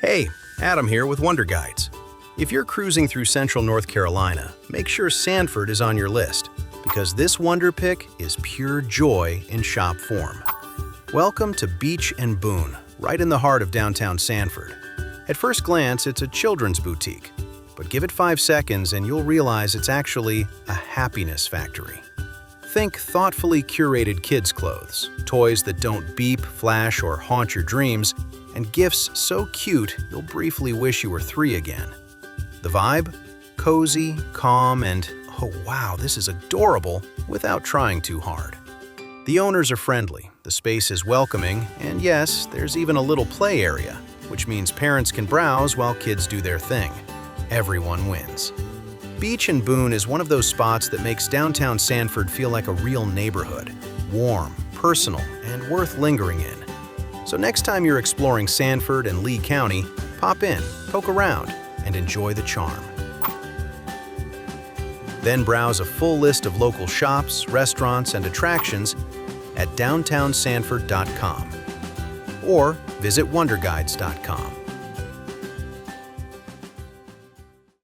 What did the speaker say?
Hey, Adam here with Wonder Guides. If you're cruising through central North Carolina, make sure Sanford is on your list, because this wonder pick is pure joy in shop form. Welcome to Beech and Boon, right in the heart of downtown Sanford. At first glance, it's a children's boutique, but give it 5 seconds and you'll realize it's actually a happiness factory. Think thoughtfully curated kids' clothes, toys that don't beep, flash, or haunt your dreams, and gifts so cute you'll briefly wish you were 3 again. The vibe? Cozy, calm, and oh wow, this is adorable, without trying too hard. The owners are friendly, the space is welcoming, and yes, there's even a little play area, which means parents can browse while kids do their thing. Everyone wins. Beech and Boon is one of those spots that makes downtown Sanford feel like a real neighborhood, warm, personal, and worth lingering in. So next time you're exploring Sanford and Lee County, pop in, poke around, and enjoy the charm. Then browse a full list of local shops, restaurants, and attractions at downtownsanford.com or visit wonderguides.com.